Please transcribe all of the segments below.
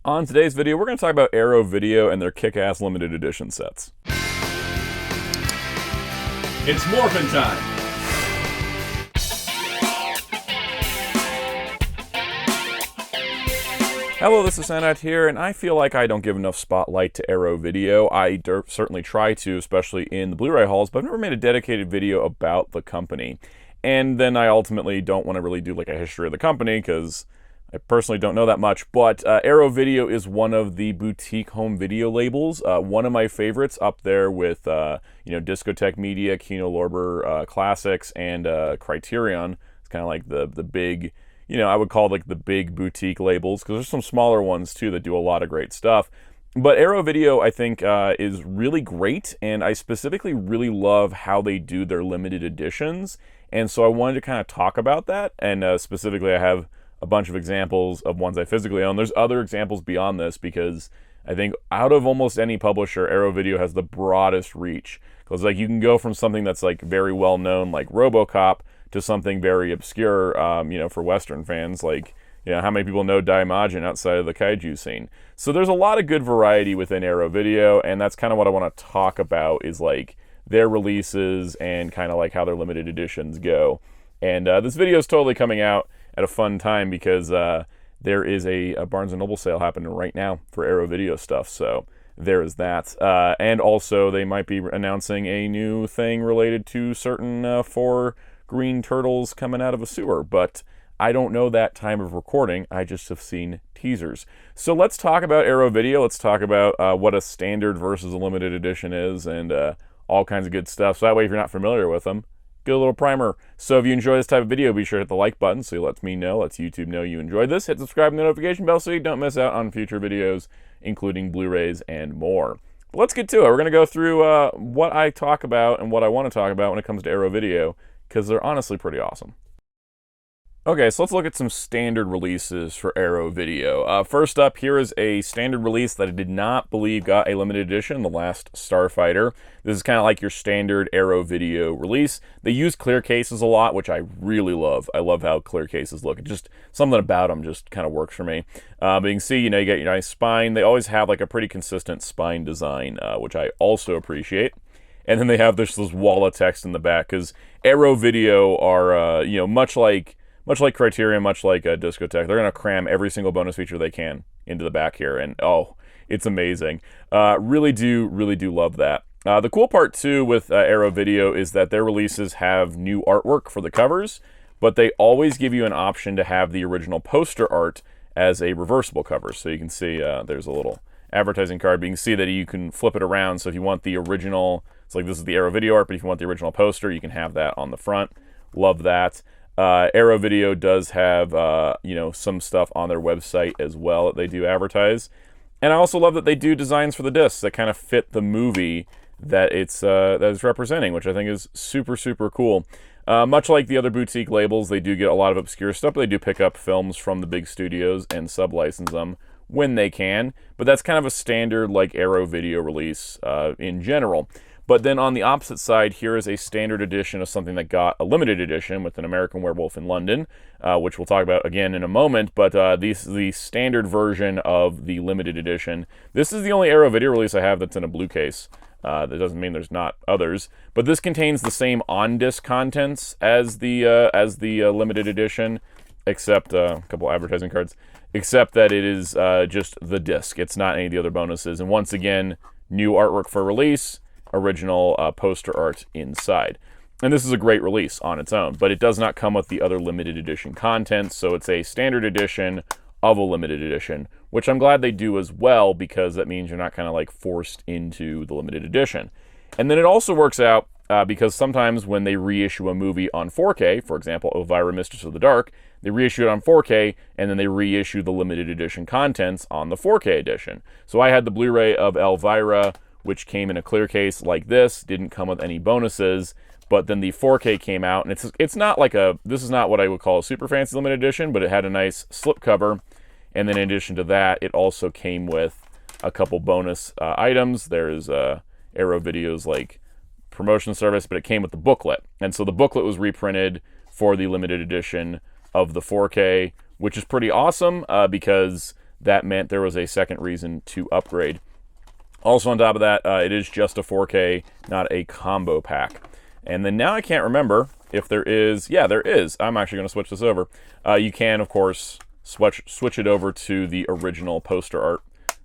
On today's video, we're going to talk about Arrow Video and their kick-ass limited edition sets. It's morphin' time! Hello, this is Soundout here, and I feel like I don't give enough spotlight to Arrow Video. I certainly try to, especially in the Blu-ray hauls, but I've never made a dedicated video about the company. And then I ultimately don't want to really do like a history of the company, because I personally don't know that much, but Arrow Video is one of the boutique home video labels. One of my favorites, up there with Discotheque Media, Kino Lorber Classics, and Criterion. It's kind of like the big, I would call it like the big boutique labels, because there's some smaller ones too that do a lot of great stuff. But Arrow Video, I think, is really great, and I specifically really love how they do their limited editions. And so I wanted to kind of talk about that, and specifically I have a bunch of examples of ones I physically own. There's other examples beyond this, because I think out of almost any publisher, Arrow Video has the broadest reach. Because like you can go from something that's like very well known, like Robocop, to something very obscure, for Western fans, like how many people know Daimajin outside of the Kaiju scene. So there's a lot of good variety within Arrow Video, and that's kind of what I want to talk about, is like their releases and kind of like how their limited editions go. And this video is totally coming out at a fun time, because there is a Barnes & Noble sale happening right now for Arrow Video stuff, so there is that. And also they might be announcing a new thing related to certain 4 green turtles coming out of a sewer, but I don't know that time of recording. I just have seen teasers. So let's talk about Arrow Video. Let's talk about what a standard versus a limited edition is, and all kinds of good stuff. So that way, if you're not familiar with them, get a little primer. So if you enjoy this type of video, be sure to hit the like button so it lets me know, lets YouTube know you enjoyed this. Hit subscribe and the notification bell so you don't miss out on future videos, including Blu-rays and more. But let's get to it. We're going to go through what I talk about and what I want to talk about when it comes to Arrow Video, because they're honestly pretty awesome. Okay, so let's look at some standard releases for Arrow Video. First up, here is a standard release that I did not believe got a limited edition, The Last Starfighter. This is kind of like your standard Arrow Video release. They use clear cases a lot, which I really love. I love how clear cases look. Just something about them just kind of works for me. But you can see, you get your nice spine. They always have like a pretty consistent spine design, which I also appreciate. And then they have this wall of text in the back, because Arrow Video are, much like Criterion, much like Discotheque, they're going to cram every single bonus feature they can into the back here, and oh, it's amazing. Really do love that. The cool part, too, with Arrow Video is that their releases have new artwork for the covers, but they always give you an option to have the original poster art as a reversible cover. So you can see there's a little advertising card, but you can see that you can flip it around. So if you want the original, it's like this is the Arrow Video art, but if you want the original poster, you can have that on the front. Love that. Arrow Video does have, some stuff on their website as well that they do advertise. And I also love that they do designs for the discs that kind of fit the movie that it's representing, which I think is super, super cool. Much like the other boutique labels, they do get a lot of obscure stuff, but they do pick up films from the big studios and sub-license them when they can. But that's kind of a standard, like, Arrow Video release in general. But then on the opposite side, here is a standard edition of something that got a limited edition with An American Werewolf in London, which we'll talk about again in a moment. But this is the standard version of the limited edition. This is the only Arrow Video release I have that's in a blue case. That doesn't mean there's not others. But this contains the same on-disc contents as the limited edition, except a couple advertising cards, except that it is just the disc. It's not any of the other bonuses. And once again, new artwork for release, original poster art inside. And this is a great release on its own, but it does not come with the other limited edition content, so it's a standard edition of a limited edition, which I'm glad they do as well, because that means you're not kind of like forced into the limited edition. And then it also works out because sometimes when they reissue a movie on 4K, for example, Elvira, Mistress of the Dark, they reissue it on 4K, and then they reissue the limited edition contents on the 4K edition. So I had the Blu-ray of Elvira, which came in a clear case like this, didn't come with any bonuses, but then the 4K came out, and it's not like this is not what I would call a super fancy limited edition, but it had a nice slipcover, and then in addition to that, it also came with a couple bonus items. There's Arrow Video's like promotion service, but it came with the booklet, and so the booklet was reprinted for the limited edition of the 4K, which is pretty awesome because that meant there was a second reason to upgrade. Also on top of that, it is just a 4K, not a combo pack. And then now I can't remember if there is, yeah, there is. I'm actually going to switch this over. You can, of course, switch it over to the original poster art.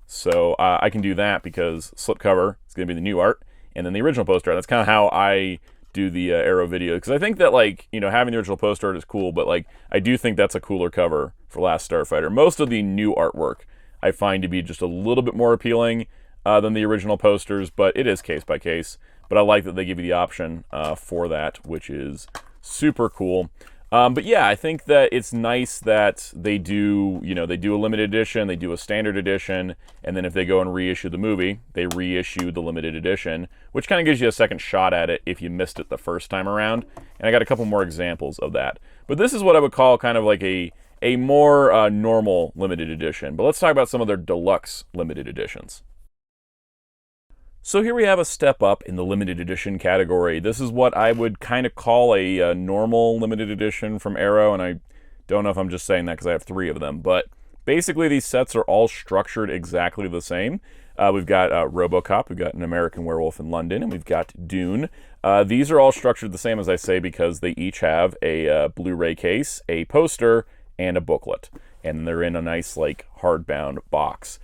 So I can do that because slipcover is going to be the new art, and then the original poster art. That's kind of how I do the Arrow video, because I think that, like, you know, having the original poster art is cool, but like I do think that's a cooler cover for Last Starfighter. Most of the new artwork I find to be just a little bit more appealing than the original posters, but it is case by case. But I like that they give you the option for that, which is super cool. But yeah, I think that it's nice that they do, you know, they do a limited edition, they do a standard edition, and then if they go and reissue the movie, they reissue the limited edition, which kind of gives you a second shot at it if you missed it the first time around. And I got a couple more examples of that. But this is what I would call kind of like a more normal limited edition. But let's talk about some of their deluxe limited editions. So here we have a step up in the limited edition category. This is what I would kind of call a normal limited edition from Arrow, and I don't know if I'm just saying that because I have 3 of them, but basically these sets are all structured exactly the same. We've got Robocop, we've got An American Werewolf in London, and we've got Dune. These are all structured the same, as I say, because they each have a Blu-ray case, a poster, and a booklet, and they're in a nice, like, hardbound box.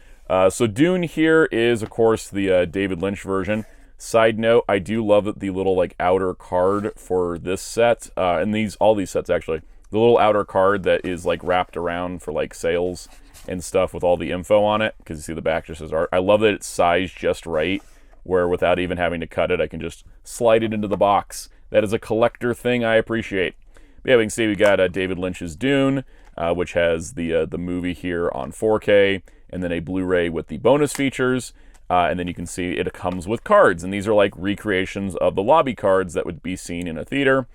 So Dune here is, of course, the David Lynch version. Side note, I do love that the little, like, outer card for this set, and all these sets actually, the little outer card that is, like, wrapped around for, like, sales and stuff with all the info on it, because you see the back just says art. I love that it's sized just right, where without even having to cut it, I can just slide it into the box. That is a collector thing I appreciate. But yeah, we can see we got David Lynch's Dune, which has the movie here on 4K, and then a Blu-ray with the bonus features, and then you can see it comes with cards, and these are like recreations of the lobby cards that would be seen in a theater,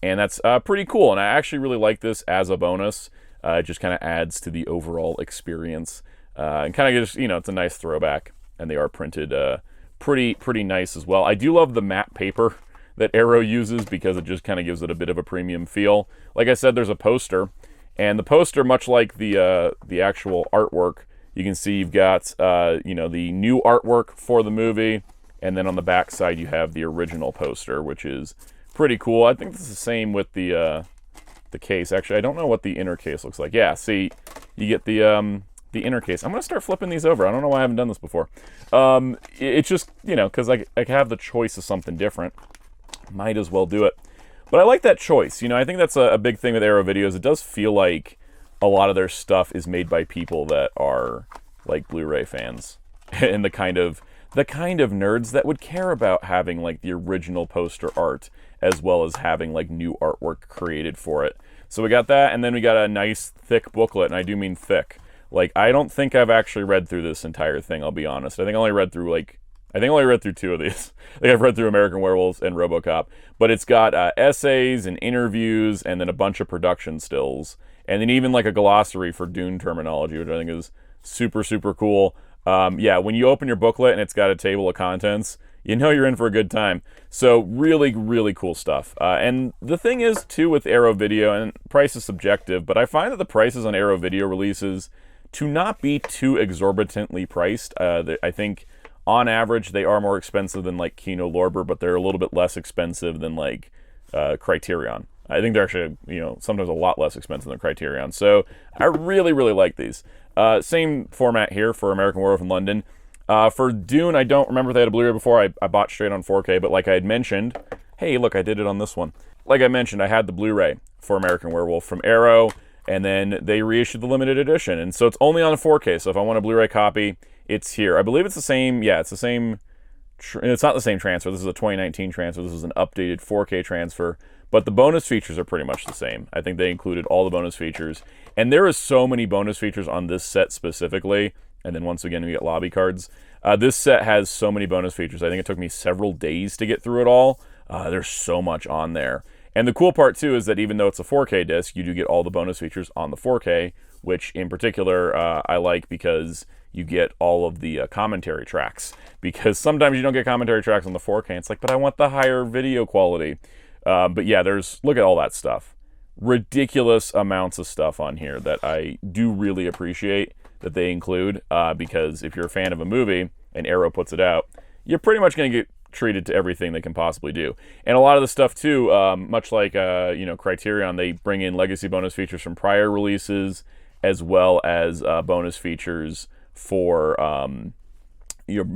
and that's pretty cool, and I actually really like this as a bonus. It just kind of adds to the overall experience, and kind of just, you know, it's a nice throwback, and they are printed pretty nice as well. I do love the matte paper that Arrow uses because it just kind of gives it a bit of a premium feel. Like I said, there's a poster, and the poster, much like the actual artwork, you can see you've got, you know, the new artwork for the movie, and then on the back side you have the original poster, which is pretty cool. I think this is the same with the case. Actually, I don't know what the inner case looks like. Yeah, see, you get the inner case. I'm going to start flipping these over. I don't know why I haven't done this before. It's just, you know, because I have the choice of something different. Might as well do it. But I like that choice. You know, I think that's a big thing with Arrow videos. It does feel like a lot of their stuff is made by people that are like Blu-ray fans and the kind of nerds that would care about having like the original poster art as well as having like new artwork created for it. So we got that, and then we got a nice thick booklet, and I do mean thick. Like, I don't think I've actually read through this entire thing, I'll be honest. I think I only read through 2 of these. I think I've read through American Werewolves and Robocop, but it's got essays and interviews and then a bunch of production stills. And then even like a glossary for Dune terminology, which I think is super, super cool. Yeah, when you open your booklet and it's got a table of contents, you know you're in for a good time. So really, really cool stuff. And the thing is, too, with Arrow Video, and price is subjective, but I find that the prices on Arrow Video releases to not be too exorbitantly priced. I think, on average, they are more expensive than like Kino Lorber, but they're a little bit less expensive than like Criterion. I think they're actually, you know, sometimes a lot less expensive than Criterion. So I really, really like these. Same format here for American Werewolf in London. For Dune, I don't remember if they had a Blu-ray before. I bought straight on 4K, but like I had mentioned, hey, look, I did it on this one. Like I mentioned, I had the Blu-ray for American Werewolf from Arrow, and then they reissued the limited edition. And so it's only on 4K, so if I want a Blu-ray copy, it's here. I believe it's the same, yeah, it's the same, it's not the same transfer. This is a 2019 transfer. This is an updated 4K transfer. But the bonus features are pretty much the same. I think they included all the bonus features. And there is so many bonus features on this set specifically. And then once again, we get lobby cards. This set has so many bonus features. I think it took me several days to get through it all. There's so much on there. And the cool part, too, is that even though it's a 4K disc, you do get all the bonus features on the 4K, which in particular I like because you get all of the commentary tracks. Because sometimes you don't get commentary tracks on the 4K. It's like, but I want the higher video quality. But yeah, look at all that stuff. Ridiculous amounts of stuff on here that I do really appreciate. that they include, because if you're a fan of a movie and Arrow puts it out, you're pretty much going to get treated to everything they can possibly do. And a lot of the stuff too, much like Criterion, they bring in legacy bonus features from prior releases, as well as bonus features for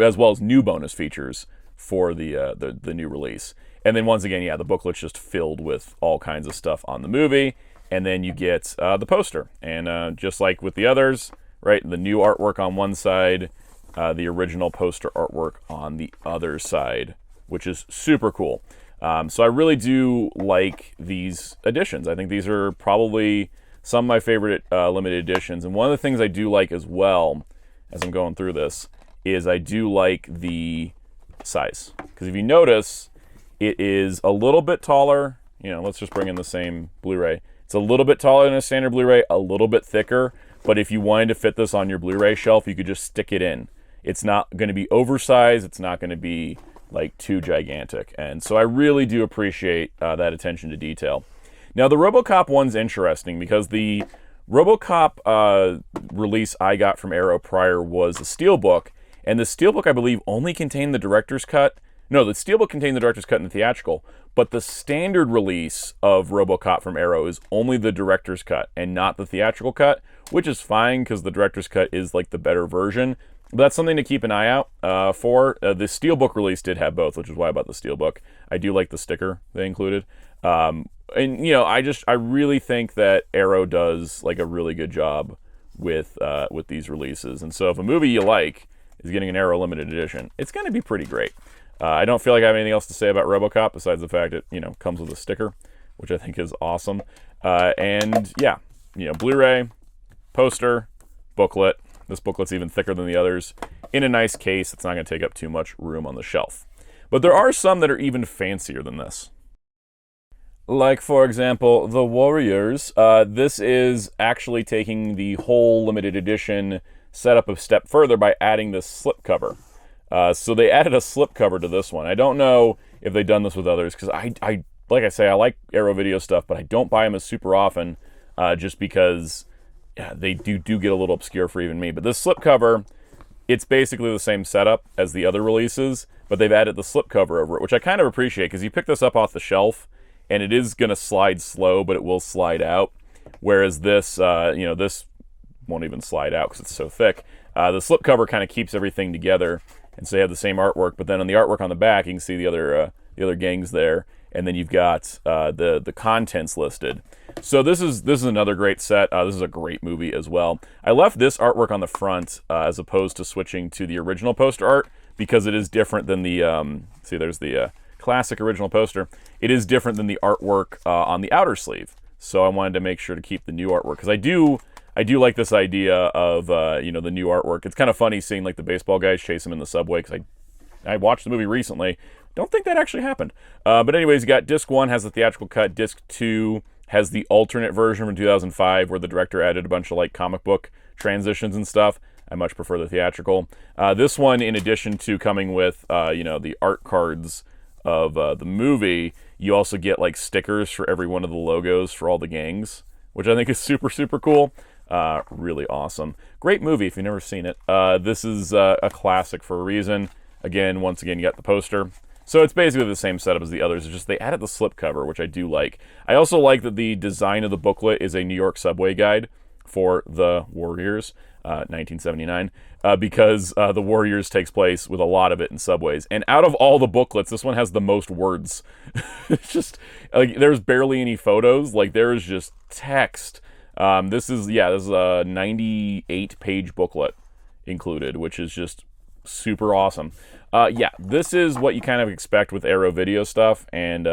as well as new bonus features for the new release. And then once again, the booklet's just filled with all kinds of stuff on the movie. And then you get the poster. And just like with the others, right, the new artwork on one side, the original poster artwork on the other side, which is super cool. So I really do like these editions. I think these are probably some of my favorite limited editions. And one of the things I do like as well, as I'm going through this, is I do like the size. Because if you notice, it is a little bit taller. Let's just bring in the same Blu-ray. It's a little bit taller than a standard Blu-ray, a little bit thicker. But if you wanted to fit this on your Blu-ray shelf, you could just stick it in. It's not going to be oversized. It's not going to be like too gigantic. And so I really do appreciate that attention to detail. Now the Robocop one's interesting because the Robocop release I got from Arrow prior was a steelbook, and the steelbook I believe only contained the director's cut. No, the steelbook contained the director's cut and the theatrical, but the standard release of Robocop from Arrow is only the director's cut and not the theatrical cut, which is fine because the director's cut is like the better version. But that's something to keep an eye out for. The steelbook release did have both, which is why I bought the steelbook. I do like the sticker they included. And I really think that Arrow does like a really good job with these releases. And so if a movie you like is getting an Arrow limited edition, it's going to be pretty great. I don't feel like I have anything else to say about Robocop besides the fact it comes with a sticker, which I think is awesome. Blu-ray, poster, booklet. This booklet's even thicker than the others. In a nice case, it's not going to take up too much room on the shelf. But there are some that are even fancier than this. Like, for example, The Warriors. This is actually taking the whole limited edition setup a step further by adding this slipcover. So they added a slipcover to this one. I don't know if they've done this with others, because I like I say, I like Arrow Video stuff, but I don't buy them as super often, just because they do get a little obscure for even me. But this slipcover, it's basically the same setup as the other releases, but they've added the slipcover over it, which I kind of appreciate, because you pick this up off the shelf, and it is going to slide slow, but it will slide out. Whereas this, this won't even slide out because it's so thick. The slipcover kind of keeps everything together, and so you have the same artwork. But then on the artwork on the back, you can see the other gangs there, and then you've got the contents listed. So this is another great set. This is a great movie as well. I left this artwork on the front as opposed to switching to the original poster art, because it is different than the there's the classic original poster. It is different than the artwork on the outer sleeve. So I wanted to make sure to keep the new artwork, because I do like this idea of the new artwork. It's kind of funny seeing like the baseball guys chase him in the subway, because I watched the movie recently. Don't think that actually happened. But anyways, you got disc 1 has the theatrical cut. Disc 2 has the alternate version from 2005, where the director added a bunch of like comic book transitions and stuff. I much prefer the theatrical. This one, in addition to coming with the art cards of the movie, you also get like stickers for every one of the logos for all the gangs, which I think is super, super cool. Really awesome. Great movie if you've never seen it. This is a classic for a reason. Once again, you got the poster. So it's basically the same setup as the others. It's just they added the slipcover, which I do like. I also like that the design of the booklet is a New York subway guide for The Warriors, 1979, because The Warriors takes place with a lot of it in subways. And out of all the booklets, this one has the most words. It's just, like, there's barely any photos. Like, there is just text. This is a 98-page booklet included, which is just super awesome. This is what you kind of expect with Arrow Video stuff, and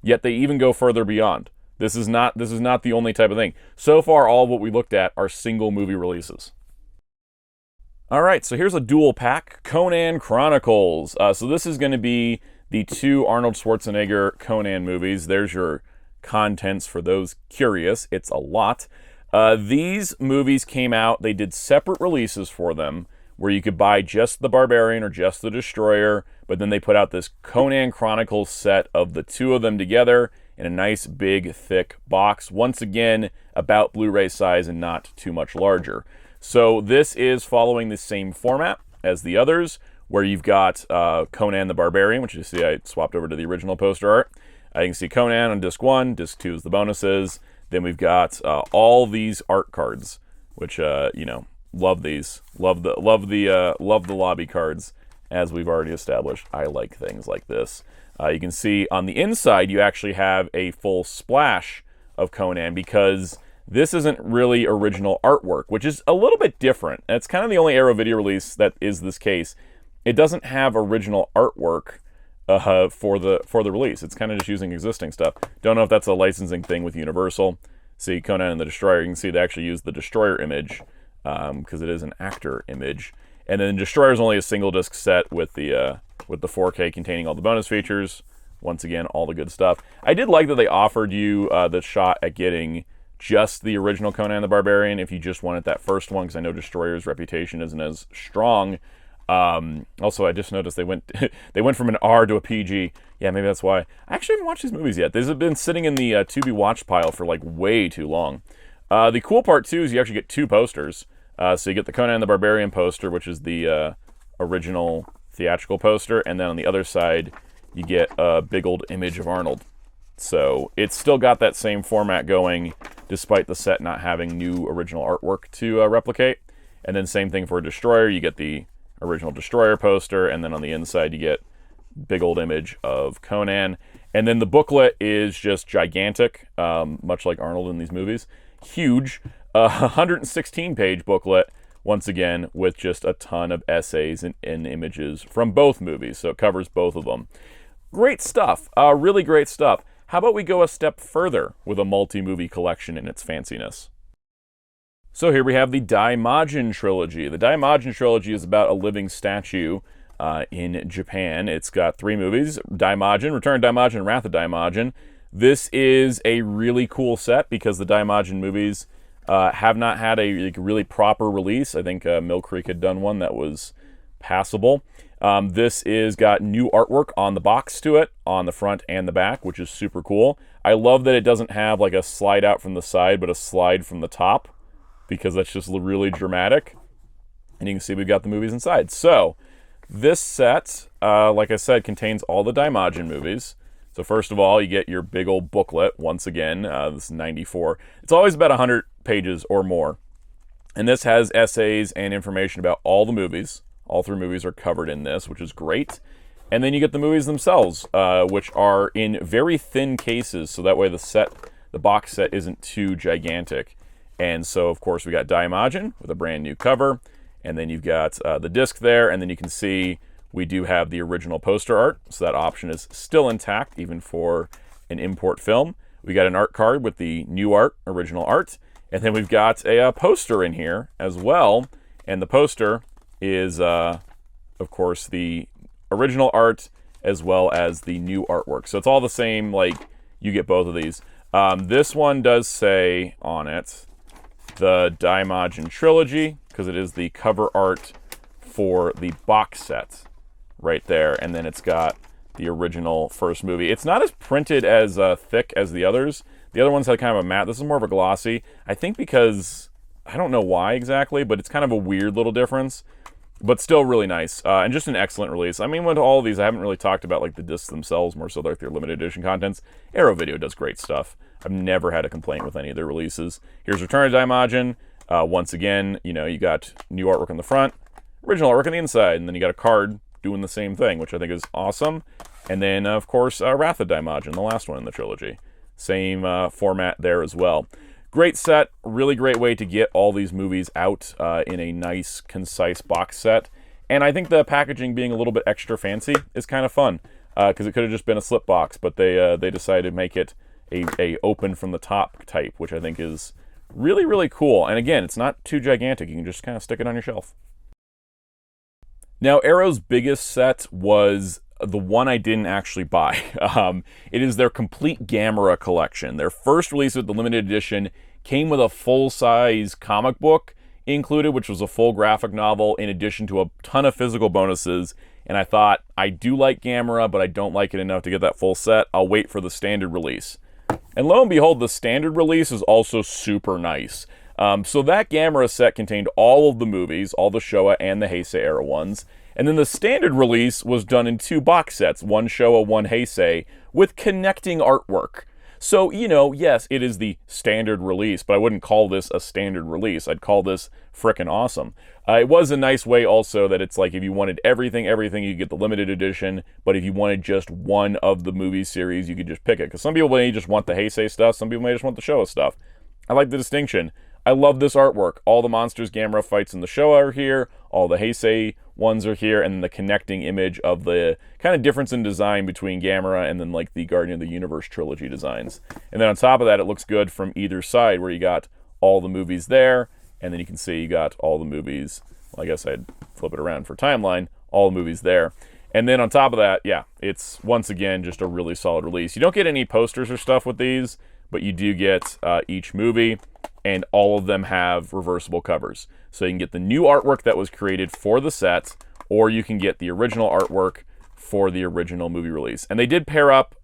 yet they even go further beyond. This is not the only type of thing. So far, all of what we looked at are single movie releases. All right, so here's a dual pack, Conan Chronicles. So this is going to be the 2 Arnold Schwarzenegger Conan movies. There's your contents for those curious. It's a lot. These movies came out. They did separate releases for them, where you could buy just the Barbarian or just the Destroyer, but then they put out this Conan Chronicles set of the 2 of them together in a nice, big, thick box. Once again, about Blu-ray size and not too much larger. So this is following the same format as the others, where you've got Conan the Barbarian, which you see I swapped over to the original poster art. You can see Conan on disc 1, disc 2 is the bonuses. Then we've got all these art cards, which love these, love the lobby cards, as we've already established. I like things like this. You can see on the inside you actually have a full splash of Conan, because this isn't really original artwork, which is a little bit different. And it's kind of the only Arrow video release that is this case. It doesn't have original artwork for the release. It's kind of just using existing stuff. Don't know if that's a licensing thing with Universal. See Conan and the Destroyer. You can see they actually use the Destroyer image because it is an actor image. And then Destroyer is only a single disc set with the 4K containing all the bonus features. Once again, all the good stuff. I did like that they offered you the shot at getting just the original Conan the Barbarian if you just wanted that first one, because I know Destroyer's reputation isn't as strong. Also, I just noticed they went from an R to a PG. Yeah, maybe that's why. I actually haven't watched these movies yet. These have been sitting in the to be watched pile for like way too long. The cool part too is you actually get 2 posters. So you get the Conan the Barbarian poster, which is the original theatrical poster, and then on the other side you get a big old image of Arnold. So it's still got that same format going, despite the set not having new original artwork to replicate. And then same thing for Destroyer. You get the original Destroyer poster, and then on the inside you get big old image of Conan. And then the booklet is just gigantic, much like Arnold in these movies. Huge, 116-page booklet, once again, with just a ton of essays and images from both movies, so it covers both of them. Great stuff, really great stuff. How about we go a step further with a multi-movie collection in its fanciness? So here we have the Daimajin Trilogy. The Daimajin Trilogy is about a living statue in Japan. It's got 3 movies: Daimajin, Return of Daimajin, Wrath of Daimajin. This is a really cool set because the Daimajin movies have not had a really proper release. I think Mill Creek had done one that was passable. This is got new artwork on the box to it, on the front and the back, which is super cool. I love that it doesn't have like a slide out from the side, but a slide from the top, because that's just really dramatic. And you can see we've got the movies inside. So this set, like I said, contains all the Daimajin movies. So first of all, you get your big old booklet. Once again, this is 94. It's always about 100 pages or more. And this has essays and information about all the movies. All 3 movies are covered in this, which is great. And then you get the movies themselves, which are in very thin cases, so that way the box set isn't too gigantic. And so, of course, we got Daimajin with a brand new cover, and then you've got the disc there, and then you can see we do have the original poster art, so that option is still intact, even for an import film. We got an art card with the new art, original art, and then we've got a poster in here as well, and the poster is, of course, the original art as well as the new artwork. So it's all the same, like, you get both of these. This one does say on it the Daimajin Trilogy, because it is the cover art for the box set right there, and then it's got the original first movie. It's not as printed as thick as the others. The other ones had kind of a matte. This is more of a glossy. I think because, I don't know why exactly, but it's kind of a weird little difference, but still really nice, and just an excellent release. I mean, with all of these, I haven't really talked about like the discs themselves, more so like their limited edition contents. Arrow Video does great stuff. I've never had a complaint with any of their releases. Here's Return of Daimajin. Once again, you got new artwork on the front, original artwork on the inside, and then you got a card doing the same thing, which I think is awesome. And then, of course, Wrath of Daimajin, the last one in the trilogy. Same format there as well. Great set, really great way to get all these movies out in a nice, concise box set. And I think the packaging being a little bit extra fancy is kind of fun, because it could have just been a slip box, but they decided to make it a open from the top type, which I think is really, really cool. And again, it's not too gigantic. You can just kind of stick it on your shelf. Now, Arrow's biggest set was the one I didn't actually buy. It is their complete Gamera collection. Their first release with the limited edition came with a full-size comic book included, which was a full graphic novel in addition to a ton of physical bonuses. And I thought, I do like Gamera, but I don't like it enough to get that full set. I'll wait for the standard release. And lo and behold, the standard release is also super nice. So that Gamera set contained all of the movies, all the Showa and the Heisei era ones. And then the standard release was done in 2 box sets, one Showa, one Heisei, with connecting artwork. So, you know, yes, it is the standard release, but I wouldn't call this a standard release. I'd call this frickin' awesome. It was a nice way also that it's like if you wanted everything, you get the limited edition, but if you wanted just one of the movie series, you could just pick it. Because some people may just want the Heisei stuff, some people may just want the Showa stuff. I like the distinction. I love this artwork. All the monsters Gamera fights in the Showa are here, all the Heisei ones are here, and then the connecting image of the kind of difference in design between Gamera and then like the Guardian of the Universe trilogy designs. And then on top of that, it looks good from either side where you got all the movies there, and then you can see you got all the movies. Well, I guess I'd flip it around for timeline, all the movies there. And then on top of that, yeah, it's once again just a really solid release. You don't get any posters or stuff with these, but you do get each movie, and all of them have reversible covers. So you can get the new artwork that was created for the set, or you can get the original artwork for the original movie release. And they did pair up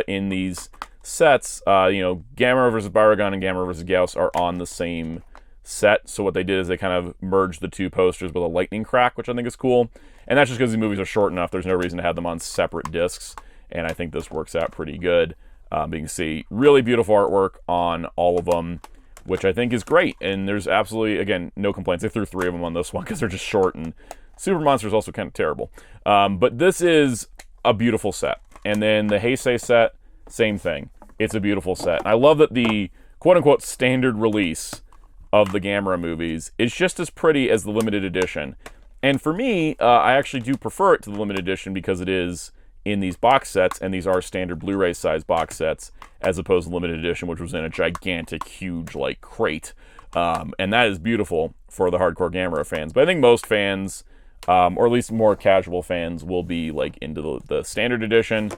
in these sets. You know, Gamera vs. Baragon and Gamera vs. Gauss are on the same set. So what they did is they kind of merged the 2 posters with a lightning crack, which I think is cool. And that's just because these movies are short enough. There's no reason to have them on separate discs. And I think this works out pretty good. But you can see really beautiful artwork on all of them, which I think is great. And there's absolutely, again, no complaints. They threw 3 of them on this one because they're just short, and Super Monster is also kind of terrible. But this is a beautiful set. And then the Heisei set, same thing. It's a beautiful set. And I love that the quote-unquote standard release of the Gamera movies is just as pretty as the limited edition. And for me, I actually do prefer it to the limited edition because it is in these box sets, and these are standard Blu-ray size box sets, as opposed to limited edition, which was in a gigantic, huge, like, crate. And that is beautiful for the hardcore Gamera fans. But I think most fans, or at least more casual fans, will be, like, into the standard edition.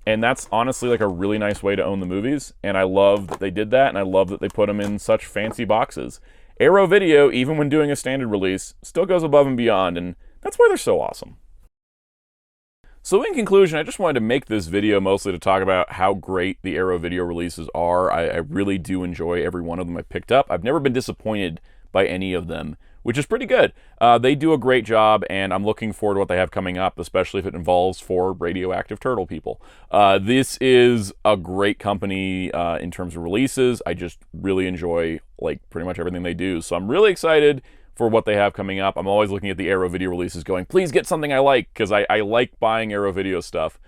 And that's honestly, like, a really nice way to own the movies. And I love that they did that, and I love that they put them in such fancy boxes. Arrow Video, even when doing a standard release, still goes above and beyond, and that's why they're so awesome. So in conclusion, I just wanted to make this video mostly to talk about how great the Arrow Video releases are. I really do enjoy every one of them I picked up. I've never been disappointed by any of them, which is pretty good. They do a great job, and I'm looking forward to what they have coming up, especially if it involves 4 radioactive turtle people. This is a great company in terms of releases. I just really enjoy like pretty much everything they do. So I'm really excited for what they have coming up. I'm always looking at the Arrow Video releases going, please get something I like, because I like buying Arrow Video stuff.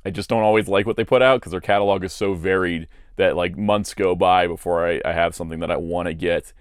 I just don't always like what they put out, because their catalog is so varied that like months go by before I have something that I want to get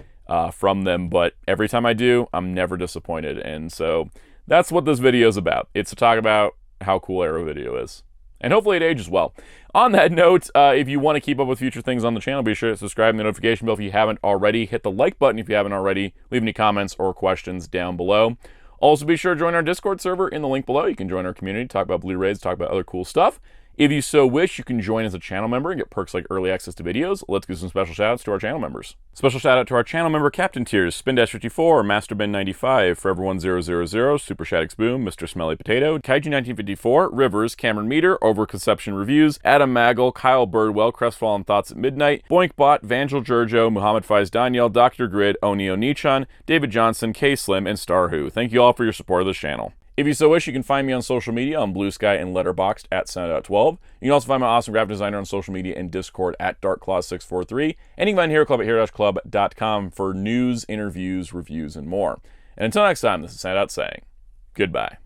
from them. But every time I do, I'm never disappointed. And so that's what this video is about. It's to talk about how cool Arrow Video is. And hopefully it ages well. On that note, if you want to keep up with future things on the channel, be sure to subscribe and the notification bell if you haven't already. Hit the like button if you haven't already. Leave any comments or questions down below. Also, be sure to join our Discord server in the link below. You can join our community, talk about Blu-rays, talk about other cool stuff. If you so wish, you can join as a channel member and get perks like early access to videos. Let's give some special shout-outs to our channel members. Special shout-out to our channel member Captain Tiers, Spin-54, MasterBen95, Forever1000, Super Shaddix Boom, Mr. Smelly Potato, Kaiju1954, Rivers, Cameron Meter, Overconception Reviews, Adam Maggle, Kyle Birdwell, Crestfallen Thoughts at Midnight, BoinkBot, Vangel Giorgio, Muhammad Faiz Daniel, Dr. Grid, Onio Nichan, David Johnson, K Slim, and Starwho. Thank you all for your support of this channel. If you so wish, you can find me on social media on Blue Sky and Letterboxd at Soundout12. You can also find my awesome graphic designer on social media and Discord at DarkClaw643. And you can find Hero Club at hero-club.com for news, interviews, reviews, and more. And until next time, this is Soundout saying goodbye.